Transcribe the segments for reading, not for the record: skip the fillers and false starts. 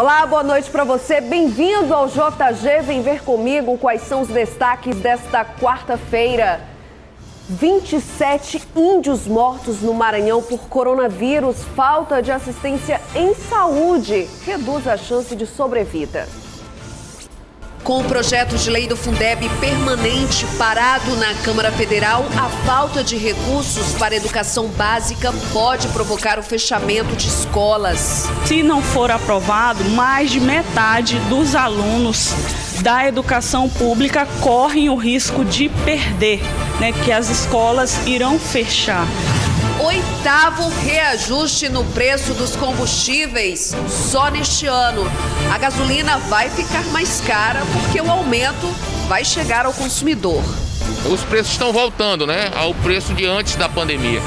Olá, boa noite para você. Bem-vindo ao JG. Vem ver comigo quais são os destaques desta quarta-feira. 27 índios mortos no Maranhão por coronavírus. Falta de assistência em saúde reduz a chance de sobrevida. Com o projeto de lei do Fundeb permanente parado na Câmara Federal, a falta de recursos para a educação básica pode provocar o fechamento de escolas. Se não for aprovado, mais de metade dos alunos da educação pública correm o risco de perder, que as escolas irão fechar. 8º reajuste no preço dos combustíveis só neste ano. A gasolina vai ficar mais cara porque o aumento vai chegar ao consumidor. Os preços estão voltando, ao preço de antes da pandemia.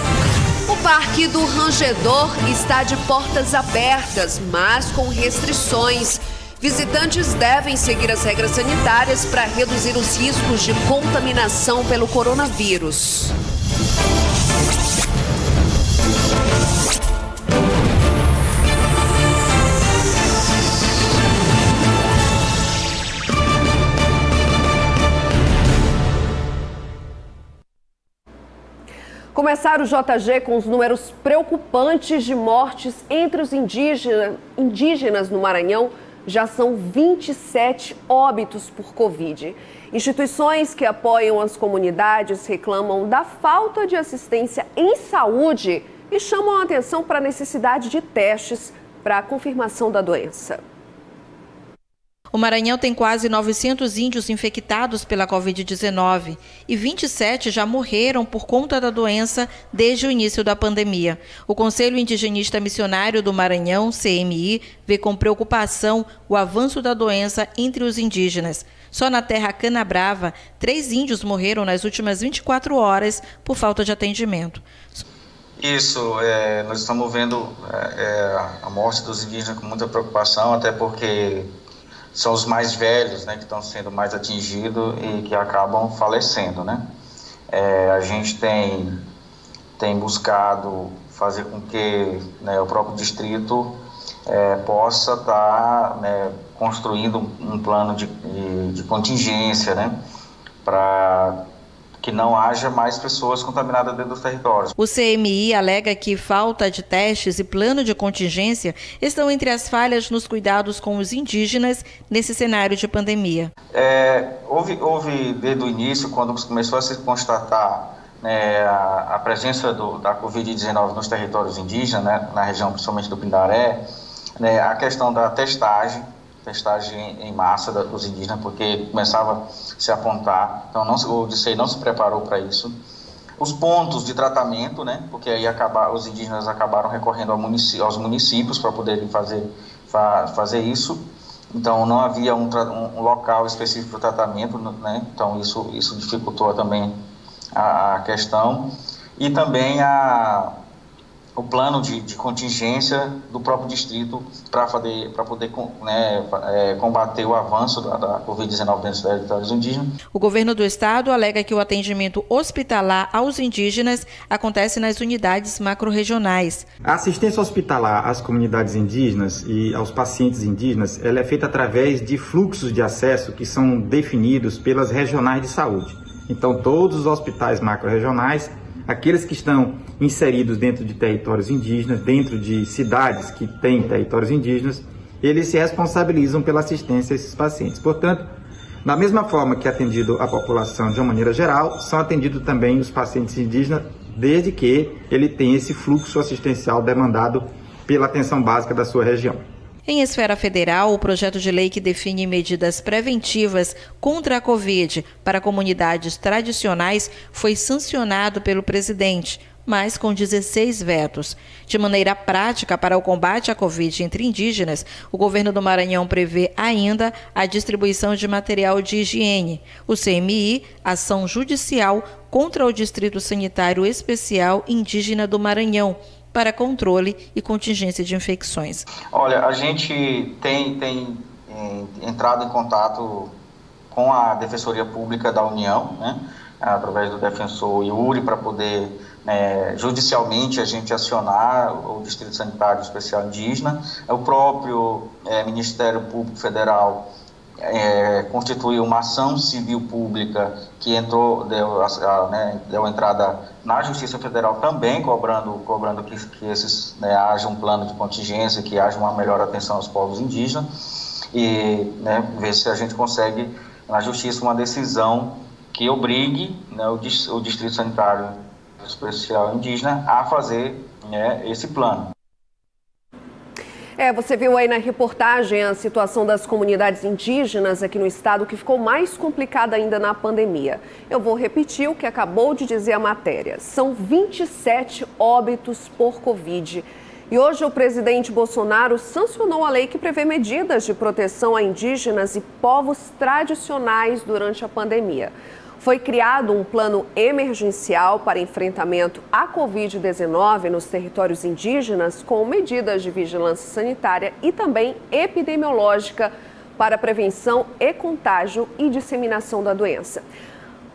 O Parque do Rangedor está de portas abertas, mas com restrições. Visitantes devem seguir as regras sanitárias para reduzir os riscos de contaminação pelo coronavírus. Começar o JG com os números preocupantes de mortes entre os indígenas no Maranhão. Já são 27 óbitos por Covid. Instituições que apoiam as comunidades reclamam da falta de assistência em saúde e chamam a atenção para a necessidade de testes para a confirmação da doença. O Maranhão tem quase 900 índios infectados pela Covid-19 e 27 já morreram por conta da doença desde o início da pandemia. O Conselho Indigenista Missionário do Maranhão, CMI, vê com preocupação o avanço da doença entre os indígenas. Só na terra Canabrava, 3 índios morreram nas últimas 24 horas por falta de atendimento. Isso, nós estamos vendo a morte dos indígenas com muita preocupação, até porque são os mais velhos, que estão sendo mais atingidos e que acabam falecendo, A gente tem buscado fazer com que o próprio distrito possa estar construindo um plano de contingência, para que não haja mais pessoas contaminadas dentro dos territórios. O CMI alega que falta de testes e plano de contingência estão entre as falhas nos cuidados com os indígenas nesse cenário de pandemia. Houve desde o início, quando começou a se constatar a presença da Covid-19 nos territórios indígenas, na região principalmente do Pindaré, a questão da testagem em massa dos indígenas, porque começava a se apontar, então o DICEI não se preparou para isso. Os pontos de tratamento, porque aí os indígenas acabaram recorrendo aos municípios para poderem fazer isso, então não havia um local específico para o tratamento, então isso dificultou também a questão, e também o plano de contingência do próprio distrito para poder combater o avanço da Covid-19 dentro dos territórios indígenas. O governo do estado alega que o atendimento hospitalar aos indígenas acontece nas unidades macro-regionais. A assistência hospitalar às comunidades indígenas e aos pacientes indígenas, ela é feita através de fluxos de acesso que são definidos pelas regionais de saúde. Então, todos os hospitais macro-regionais, aqueles que estão inseridos dentro de territórios indígenas, dentro de cidades que têm territórios indígenas, eles se responsabilizam pela assistência a esses pacientes. Portanto, da mesma forma que é atendido a população de uma maneira geral, são atendidos também os pacientes indígenas, desde que ele tenha esse fluxo assistencial demandado pela atenção básica da sua região. Em esfera federal, o projeto de lei que define medidas preventivas contra a Covid para comunidades tradicionais foi sancionado pelo presidente, mas com 16 vetos. De maneira prática, para o combate à Covid entre indígenas, o governo do Maranhão prevê ainda a distribuição de material de higiene. O CMI, ação judicial contra o Distrito Sanitário Especial Indígena do Maranhão, para controle e contingência de infecções. Olha, a gente tem entrado em contato com a Defensoria Pública da União, através do defensor Yuri, para poder judicialmente a gente acionar o Distrito Sanitário Especial Indígena. O próprio Ministério Público Federal constituiu uma ação civil pública que deu entrada na Justiça Federal também, cobrando que haja um plano de contingência, que haja uma melhor atenção aos povos indígenas e ver se a gente consegue na Justiça uma decisão que obrigue o Distrito Sanitário Especial Indígena a fazer esse plano. Você viu aí na reportagem a situação das comunidades indígenas aqui no estado, que ficou mais complicada ainda na pandemia. Eu vou repetir o que acabou de dizer a matéria. São 27 óbitos por Covid. E hoje o presidente Bolsonaro sancionou a lei que prevê medidas de proteção a indígenas e povos tradicionais durante a pandemia. Foi criado um plano emergencial para enfrentamento à Covid-19 nos territórios indígenas, com medidas de vigilância sanitária e também epidemiológica para prevenção e contágio e disseminação da doença.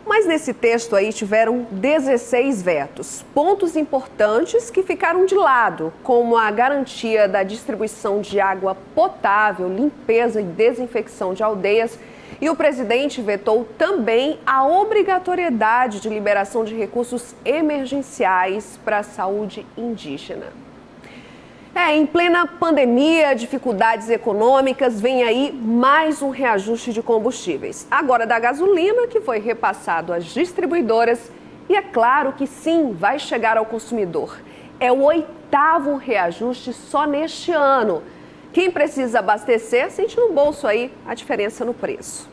Mas nesse texto aí tiveram 16 vetos, pontos importantes que ficaram de lado, como a garantia da distribuição de água potável, limpeza e desinfecção de aldeias. E o presidente vetou também a obrigatoriedade de liberação de recursos emergenciais para a saúde indígena. Em plena pandemia, dificuldades econômicas, vem aí mais um reajuste de combustíveis. Agora da gasolina, que foi repassado às distribuidoras, e é claro que sim, vai chegar ao consumidor. É o 8º reajuste só neste ano. Quem precisa abastecer, sente no bolso aí a diferença no preço.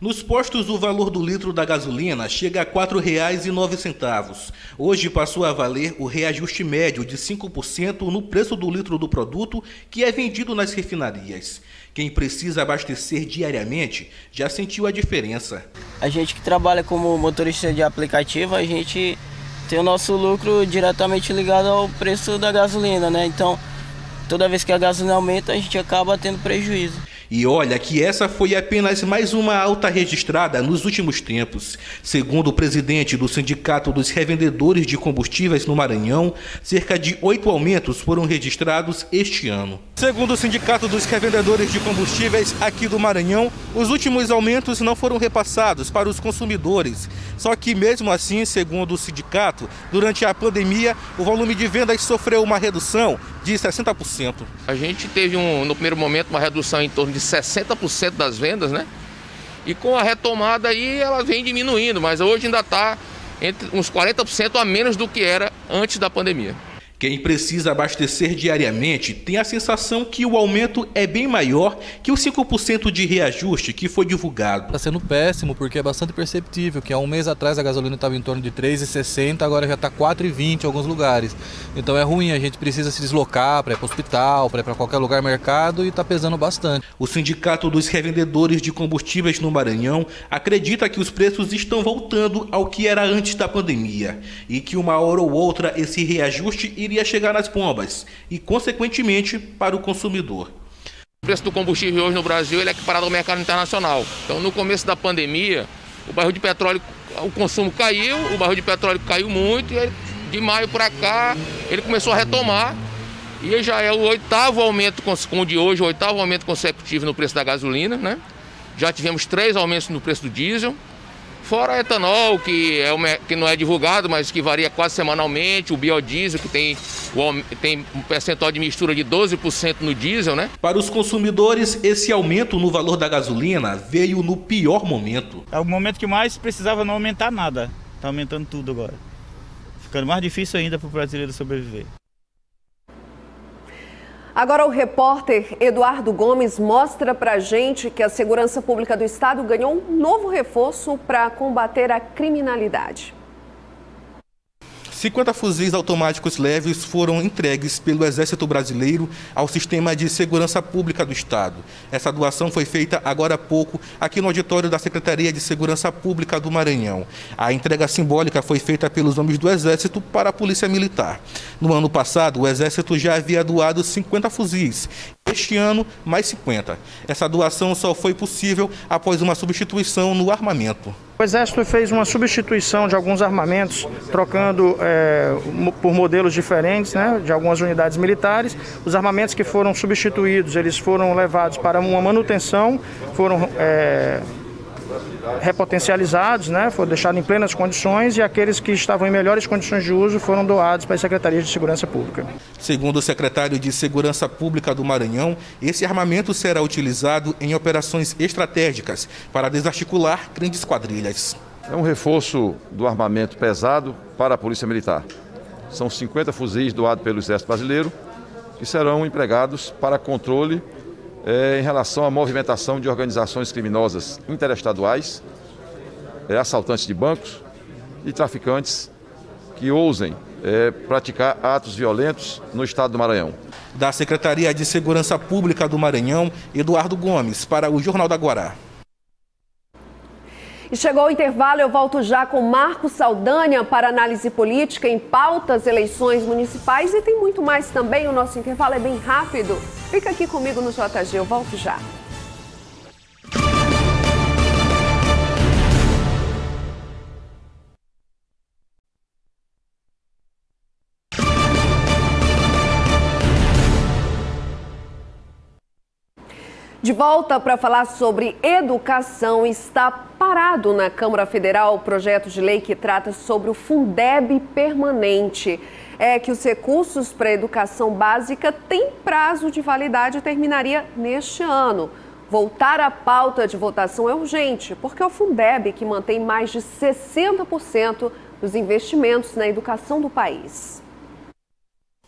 Nos postos, o valor do litro da gasolina chega a R$ 4,09. Hoje passou a valer o reajuste médio de 5% no preço do litro do produto que é vendido nas refinarias. Quem precisa abastecer diariamente já sentiu a diferença. A gente que trabalha como motorista de aplicativo, a gente tem o nosso lucro diretamente ligado ao preço da gasolina, né? Então, toda vez que a gasolina aumenta, a gente acaba tendo prejuízo. E olha que essa foi apenas mais uma alta registrada nos últimos tempos. Segundo o presidente do Sindicato dos Revendedores de Combustíveis no Maranhão, cerca de 8 aumentos foram registrados este ano. Segundo o Sindicato dos Revendedores de Combustíveis aqui do Maranhão, os últimos aumentos não foram repassados para os consumidores. Só que mesmo assim, segundo o sindicato, durante a pandemia, o volume de vendas sofreu uma redução de 60%. A gente teve no primeiro momento uma redução em torno de 60% das vendas, né? E com a retomada aí ela vem diminuindo, mas hoje ainda está entre uns 40% a menos do que era antes da pandemia. Quem precisa abastecer diariamente tem a sensação que o aumento é bem maior que os 5% de reajuste que foi divulgado. Está sendo péssimo porque é bastante perceptível que há um mês atrás a gasolina estava em torno de R$ 3,60, agora já está R$ 4,20 em alguns lugares. Então é ruim, a gente precisa se deslocar para ir para o hospital, para ir para qualquer lugar mercado e está pesando bastante. O Sindicato dos Revendedores de Combustíveis no Maranhão acredita que os preços estão voltando ao que era antes da pandemia e que uma hora ou outra esse reajuste iria chegar nas bombas e, consequentemente, para o consumidor. O preço do combustível hoje no Brasil ele é equiparado ao mercado internacional. Então, no começo da pandemia, o barril de petróleo, o consumo caiu, o barril de petróleo caiu muito e de maio para cá ele começou a retomar e já é o 8º aumento, com o de hoje, o 8º aumento consecutivo no preço da gasolina, né? Já tivemos 3 aumentos no preço do diesel. Fora etanol, que não é divulgado, mas que varia quase semanalmente, o biodiesel, que tem um percentual de mistura de 12% no diesel, né? Para os consumidores, esse aumento no valor da gasolina veio no pior momento. É o momento que mais precisava não aumentar nada. Está aumentando tudo agora. Ficando mais difícil ainda para o brasileiro sobreviver. Agora o repórter Eduardo Gomes mostra pra gente que a Segurança Pública do Estado ganhou um novo reforço para combater a criminalidade. 50 fuzis automáticos leves foram entregues pelo Exército Brasileiro ao Sistema de Segurança Pública do Estado. Essa doação foi feita agora há pouco aqui no auditório da Secretaria de Segurança Pública do Maranhão. A entrega simbólica foi feita pelos homens do Exército para a Polícia Militar. No ano passado, o Exército já havia doado 50 fuzis Este ano, mais 50. Essa doação só foi possível após uma substituição no armamento. O Exército fez uma substituição de alguns armamentos, trocando por modelos diferentes, né, de algumas unidades militares. Os armamentos que foram substituídos, eles foram levados para uma manutenção, foram repotencializados, né, foram deixados em plenas condições, e aqueles que estavam em melhores condições de uso foram doados para as secretarias de segurança pública. Segundo o secretário de Segurança Pública do Maranhão, esse armamento será utilizado em operações estratégicas para desarticular grandes quadrilhas. É um reforço do armamento pesado para a Polícia Militar. São 50 fuzis doados pelo Exército Brasileiro, que serão empregados para controle em relação à movimentação de organizações criminosas interestaduais, assaltantes de bancos e traficantes que ousem praticar atos violentos no estado do Maranhão. Da Secretaria de Segurança Pública do Maranhão, Eduardo Gomes, para o Jornal da Guará. E chegou o intervalo, eu volto já com Marcos Saldanha para análise política em pautas, eleições municipais, e tem muito mais também. O nosso intervalo é bem rápido. Fica aqui comigo no JG, eu volto já. De volta para falar sobre educação, está parado na Câmara Federal o projeto de lei que trata sobre o Fundeb permanente. É que os recursos para a educação básica têm prazo de validade e terminaria neste ano. Voltar à pauta de votação é urgente, porque é o Fundeb que mantém mais de 60% dos investimentos na educação do país.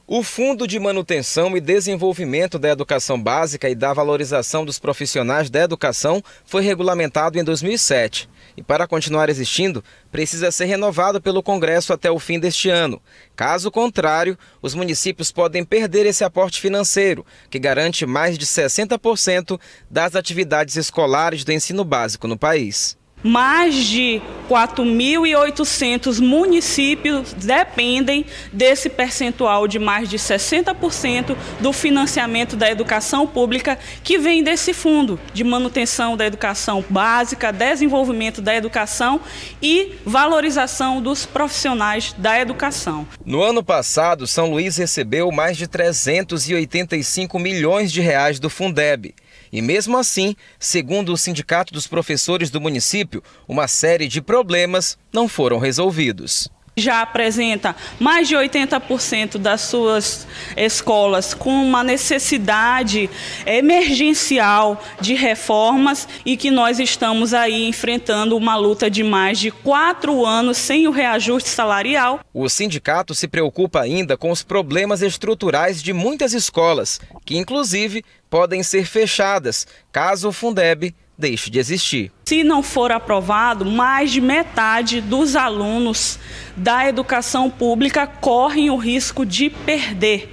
O Fundo de Manutenção e Desenvolvimento da Educação Básica e da Valorização dos Profissionais da Educação foi regulamentado em 2007 e, para continuar existindo, precisa ser renovado pelo Congresso até o fim deste ano. Caso contrário, os municípios podem perder esse aporte financeiro, que garante mais de 60% das atividades escolares do ensino básico no país. Mais de 4.800 municípios dependem desse percentual de mais de 60% do financiamento da educação pública que vem desse fundo de manutenção da educação básica, desenvolvimento da educação e valorização dos profissionais da educação. No ano passado, São Luís recebeu mais de 385 milhões de reais do Fundeb. E mesmo assim, segundo o Sindicato dos Professores do município, uma série de problemas não foram resolvidos. Já apresenta mais de 80% das suas escolas com uma necessidade emergencial de reformas e que nós estamos aí enfrentando uma luta de mais de 4 anos sem o reajuste salarial. O sindicato se preocupa ainda com os problemas estruturais de muitas escolas, que inclusive podem ser fechadas caso o Fundeb deixe de existir. Se não for aprovado, mais de metade dos alunos da educação pública correm o risco de perder,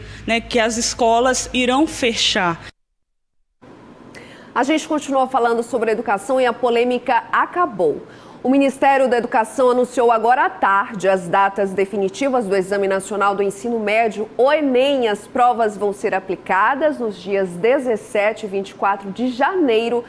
que as escolas irão fechar. A gente continua falando sobre educação e a polêmica acabou. O Ministério da Educação anunciou agora à tarde as datas definitivas do Exame Nacional do Ensino Médio, o Enem. As provas vão ser aplicadas nos dias 17 e 24 de janeiro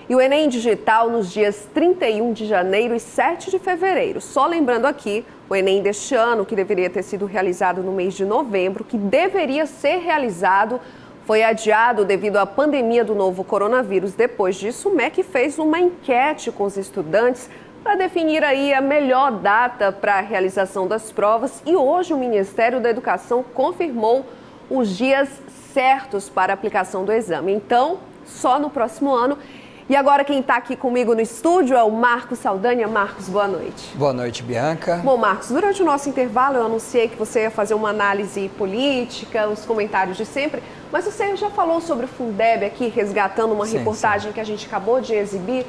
e o Enem Digital nos dias 31 de janeiro e 7 de fevereiro. Só lembrando aqui, o Enem deste ano, que deveria ter sido realizado no mês de novembro, que deveria ser realizado, foi adiado devido à pandemia do novo coronavírus. Depois disso, o MEC fez uma enquete com os estudantes para definir aí a melhor data para a realização das provas. E hoje o Ministério da Educação confirmou os dias certos para a aplicação do exame. Então, só no próximo ano. E agora quem está aqui comigo no estúdio é o Marcos Saldanha. Marcos, boa noite. Boa noite, Bianca. Bom, Marcos, durante o nosso intervalo eu anunciei que você ia fazer uma análise política, os comentários de sempre, mas você já falou sobre o Fundeb aqui, resgatando uma reportagem que a gente acabou de exibir,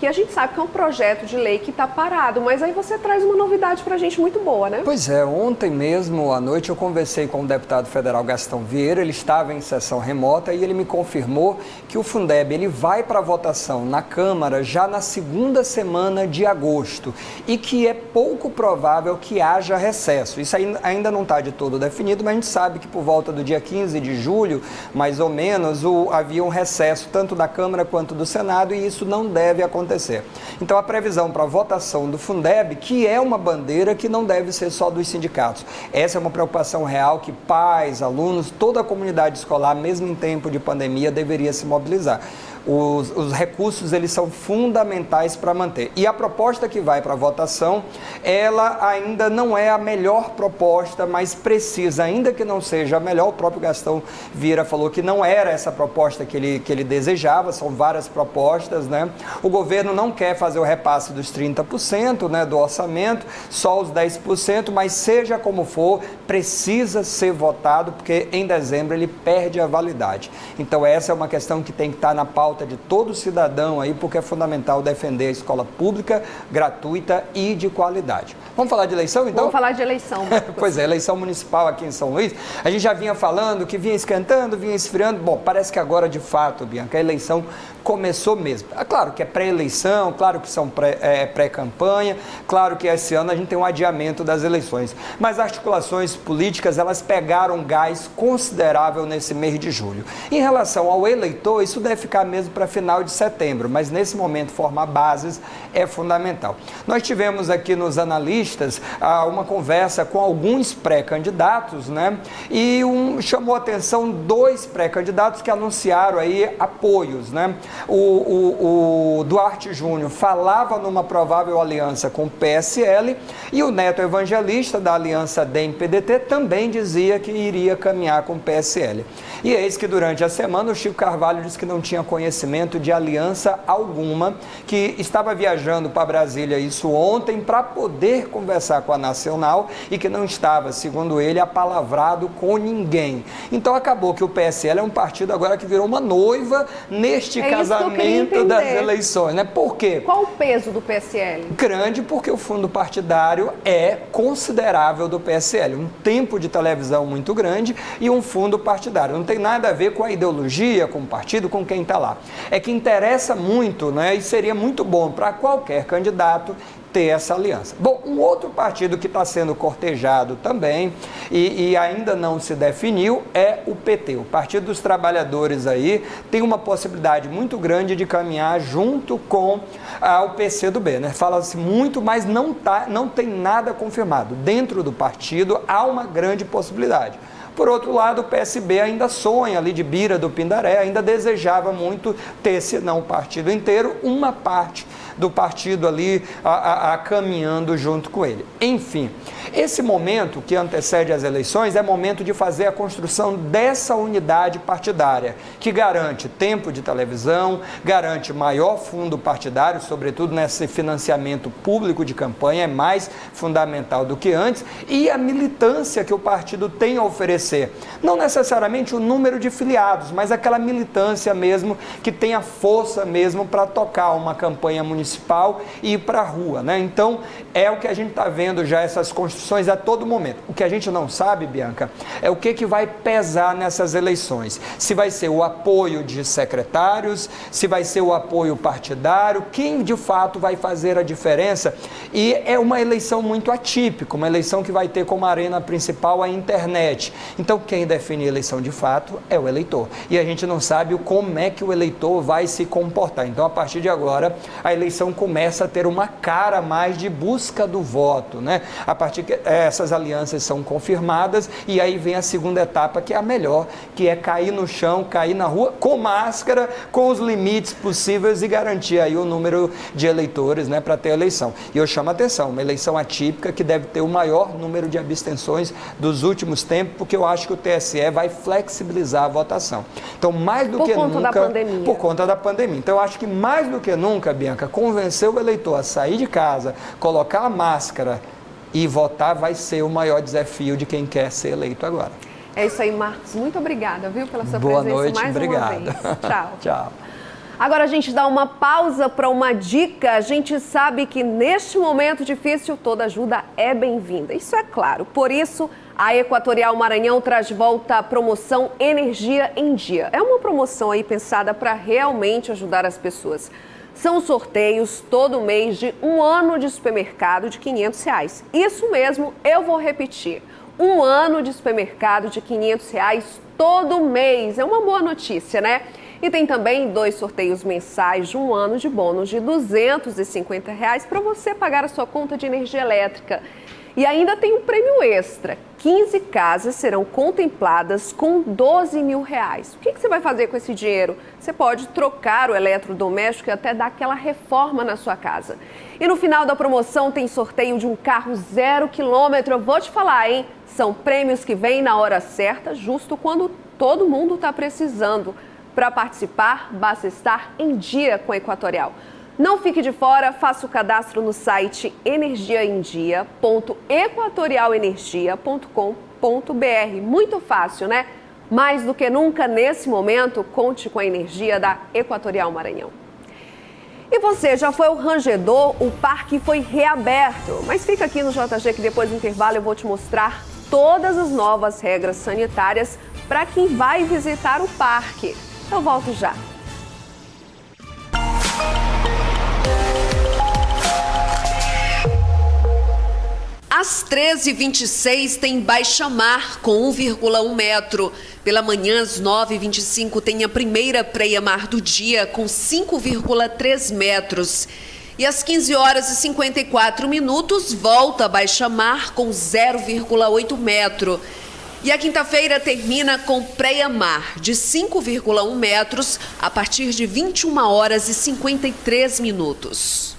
porque a gente sabe que é um projeto de lei que está parado, mas aí você traz uma novidade para a gente muito boa, né? Pois é, ontem mesmo à noite eu conversei com o deputado federal Gastão Vieira, ele estava em sessão remota e ele me confirmou que o Fundeb ele vai para votação na Câmara já na segunda semana de agosto e que é pouco provável que haja recesso. Isso ainda não está de todo definido, mas a gente sabe que por volta do dia 15 de julho, mais ou menos, havia um recesso tanto da Câmara quanto do Senado e isso não deve acontecer. Então a previsão para a votação do Fundeb, que é uma bandeira que não deve ser só dos sindicatos. Essa é uma preocupação real que pais, alunos, toda a comunidade escolar, mesmo em tempo de pandemia, deveria se mobilizar. Os recursos, eles são fundamentais para manter. E a proposta que vai para a votação, ela ainda não é a melhor proposta, mas precisa, ainda que não seja a melhor, o próprio Gastão Vieira falou que não era essa proposta que ele desejava, são várias propostas, né? O governo não quer fazer o repasse dos 30%, né, do orçamento, só os 10%, mas seja como for, precisa ser votado, porque em dezembro ele perde a validade. Então essa é uma questão que tem que estar na pauta de todo cidadão aí, porque é fundamental defender a escola pública, gratuita e de qualidade. Vamos falar de eleição, então? Vamos falar de eleição. Pois é, eleição municipal aqui em São Luís. A gente já vinha falando que vinha esquentando, vinha esfriando. Bom, parece que agora, de fato, Bianca, a eleição começou mesmo. É claro que é pré-eleição, claro que são pré-campanha, claro que esse ano a gente tem um adiamento das eleições. Mas as articulações políticas, elas pegaram gás considerável nesse mês de julho. Em relação ao eleitor, isso deve ficar mesmo para final de setembro, mas nesse momento formar bases é fundamental. Nós tivemos aqui nos analistas uma conversa com alguns pré-candidatos, né? E chamou a atenção 2 pré-candidatos que anunciaram aí apoios, né? O Duarte Júnior falava numa provável aliança com o PSL e o Neto Evangelista, da aliança DEM-PDT, também dizia que iria caminhar com o PSL. E eis que durante a semana o Chico Carvalho disse que não tinha conhecimento de aliança alguma, que estava viajando para Brasília, isso ontem, para poder conversar com a Nacional e que não estava, segundo ele, apalavrado com ninguém. Então acabou que o PSL é um partido agora que virou uma noiva neste casamento das eleições, né? Por quê? Qual o peso do PSL? Grande, porque o fundo partidário é considerável do PSL. Um tempo de televisão muito grande e um fundo partidário. Não tem nada a ver com a ideologia, com o partido, com quem está lá. É que interessa muito, né? E seria muito bom para qualquer candidato ter essa aliança. Bom, um outro partido que está sendo cortejado também e ainda não se definiu é o PT. O Partido dos Trabalhadores aí tem uma possibilidade muito grande de caminhar junto com o PCdoB, né? Fala-se muito, mas não tem nada confirmado. Dentro do partido há uma grande possibilidade. Por outro lado, o PSB ainda sonha ali de Bira do Pindaré, ainda desejava muito ter, se não o partido inteiro, uma parte do partido ali caminhando junto com ele. Enfim, esse momento que antecede as eleições é momento de fazer a construção dessa unidade partidária, que garante tempo de televisão, garante maior fundo partidário, sobretudo nesse financiamento público de campanha, é mais fundamental do que antes, e a militância que o partido tem a oferecer. Não necessariamente o número de filiados, mas aquela militância mesmo que tem a força mesmo para tocar uma campanha municipal e ir para a rua, né? Então, é o que a gente está vendo já, essas construções a todo momento. O que a gente não sabe, Bianca, é o que vai pesar nessas eleições. Se vai ser o apoio de secretários, se vai ser o apoio partidário, quem de fato vai fazer a diferença. E é uma eleição muito atípica, uma eleição que vai ter como arena principal a internet. Então, quem define a eleição de fato é o eleitor. E a gente não sabe como é que o eleitor vai se comportar. Então, a partir de agora, a eleição começa a ter uma cara mais de busca do voto, né? A partir que essas alianças são confirmadas e aí vem a segunda etapa, que é a melhor, que é cair no chão, cair na rua, com máscara, com os limites possíveis e garantir aí o número de eleitores, né, para ter a eleição. E eu chamo a atenção, uma eleição atípica que deve ter o maior número de abstenções dos últimos tempos, porque eu acho que o TSE vai flexibilizar a votação. Então, mais do que nunca... Por conta da pandemia. Por conta da pandemia. Então, eu acho que mais do que nunca, Bianca, convencer o eleitor a sair de casa, colocar a máscara e votar vai ser o maior desafio de quem quer ser eleito agora. É isso aí, Marcos. Muito obrigada, viu, pela sua Boa presença noite, mais obrigado. uma vez. Tchau. Tchau. Agora a gente dá uma pausa para uma dica. A gente sabe que neste momento difícil toda ajuda é bem-vinda. Isso é claro. Por isso, a Equatorial Maranhão traz de volta a promoção Energia em Dia. É uma promoção aí pensada para realmente ajudar as pessoas. São sorteios todo mês de 1 ano de supermercado de R$500. Isso mesmo, eu vou repetir. 1 ano de supermercado de R$500 todo mês. É uma boa notícia, né? E tem também 2 sorteios mensais de 1 ano de bônus de R$250 para você pagar a sua conta de energia elétrica. E ainda tem um prêmio extra. 15 casas serão contempladas com R$12 mil. O que você vai fazer com esse dinheiro? Você pode trocar o eletrodoméstico e até dar aquela reforma na sua casa. E no final da promoção tem sorteio de um carro 0 quilômetro. Eu vou te falar, hein? São prêmios que vêm na hora certa, justo quando todo mundo está precisando. Para participar, basta estar em dia com a Equatorial. Não fique de fora, faça o cadastro no site energiaemdia.equatorialenergia.com.br. Muito fácil, né? Mais do que nunca, nesse momento, conte com a energia da Equatorial Maranhão. E você, já foi ao Rangedor? O parque foi reaberto. Mas fica aqui no JG que depois do intervalo eu vou te mostrar todas as novas regras sanitárias para quem vai visitar o parque. Eu volto já. Às 13h26 tem baixa mar com 1,1 metro. Pela manhã, às 9h25, tem a primeira preia-mar do dia com 5,3 metros. E às 15h54, volta a baixa mar com 0,8 metro. E a quinta-feira termina com preia-mar de 5,1 metros a partir de 21h53.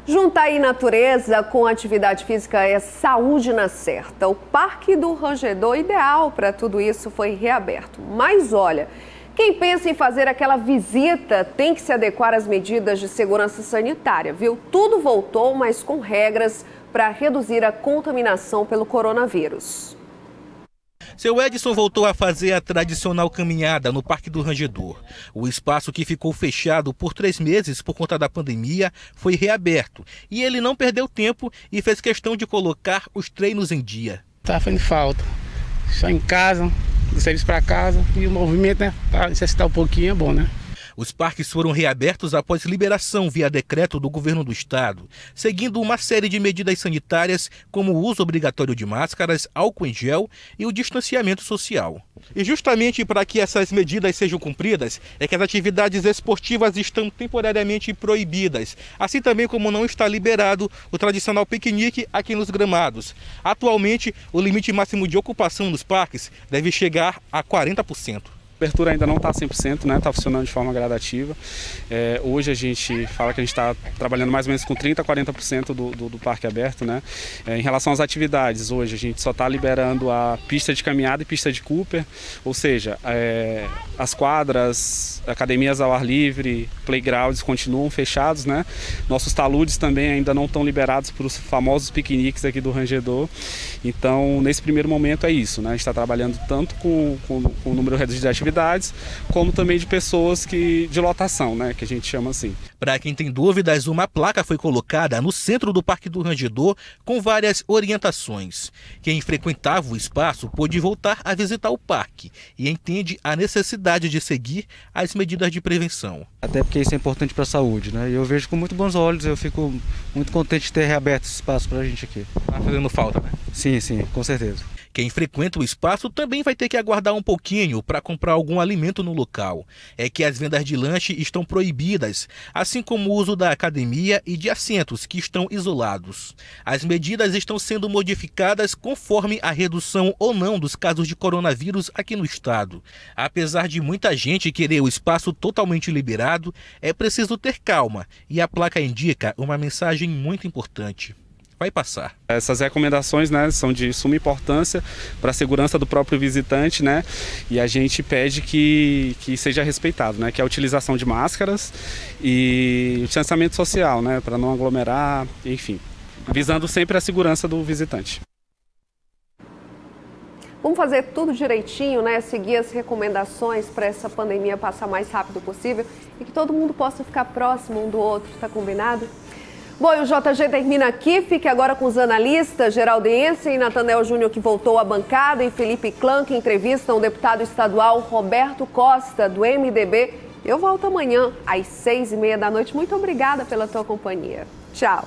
Juntar aí natureza com atividade física é saúde na certa. O Parque do Rangedor, ideal para tudo isso, foi reaberto. Mas olha, quem pensa em fazer aquela visita tem que se adequar às medidas de segurança sanitária, viu? Tudo voltou, mas com regras para reduzir a contaminação pelo coronavírus. Seu Edson voltou a fazer a tradicional caminhada no Parque do Rangedor. O espaço que ficou fechado por 3 meses por conta da pandemia foi reaberto. E ele não perdeu tempo e fez questão de colocar os treinos em dia. Tá fazendo falta. Só em casa, do serviço para casa e o movimento, né? Para exercitar um pouquinho é bom, né? Os parques foram reabertos após liberação via decreto do governo do estado, seguindo uma série de medidas sanitárias como o uso obrigatório de máscaras, álcool em gel e o distanciamento social. E justamente para que essas medidas sejam cumpridas, é que as atividades esportivas estão temporariamente proibidas, assim também como não está liberado o tradicional piquenique aqui nos gramados. Atualmente, o limite máximo de ocupação nos parques deve chegar a 40%. A abertura ainda não está 100%, né? Está funcionando de forma gradativa. Hoje a gente fala que a gente está trabalhando mais ou menos com 30% a 40% do parque aberto, né? Em relação às atividades, hoje a gente só está liberando a pista de caminhada e pista de Cooper, ou seja, as quadras, academias ao ar livre, playgrounds continuam fechados, né? Nossos taludes também ainda não estão liberados para os famosos piqueniques aqui do Rangedor. Então, nesse primeiro momento é isso, né? A gente está trabalhando tanto com o número reduzido de atividades, como também de pessoas de lotação, né, que a gente chama assim. Para quem tem dúvidas, uma placa foi colocada no centro do Parque do Rangedor com várias orientações. Quem frequentava o espaço pôde voltar a visitar o parque e entende a necessidade de seguir as medidas de prevenção. Até porque isso é importante para a saúde, né? E eu vejo com muito bons olhos, eu fico muito contente de ter reaberto esse espaço para a gente aqui. Tá fazendo falta, né? Sim, sim, com certeza. Quem frequenta o espaço também vai ter que aguardar um pouquinho para comprar algum alimento no local. É que as vendas de lanche estão proibidas, assim como o uso da academia e de assentos que estão isolados. As medidas estão sendo modificadas conforme a redução ou não dos casos de coronavírus aqui no estado. Apesar de muita gente querer o espaço totalmente liberado, é preciso ter calma e a placa indica uma mensagem muito importante. Vai passar. Essas recomendações, né, são de suma importância para a segurança do próprio visitante, né, e a gente pede que seja respeitado, né, que é a utilização de máscaras e o distanciamento social, né, para não aglomerar, enfim. visando sempre a segurança do visitante. Vamos fazer tudo direitinho, né? Seguir as recomendações para essa pandemia passar o mais rápido possível e que todo mundo possa ficar próximo um do outro, tá combinado? Bom, e o JG termina aqui. Fique agora com os analistas Geraldo Ense e Nathanael Júnior, que voltou à bancada, e Felipe Clã, que entrevistam o deputado estadual Roberto Costa, do MDB. Eu volto amanhã, às 6h30 da noite. Muito obrigada pela tua companhia. Tchau.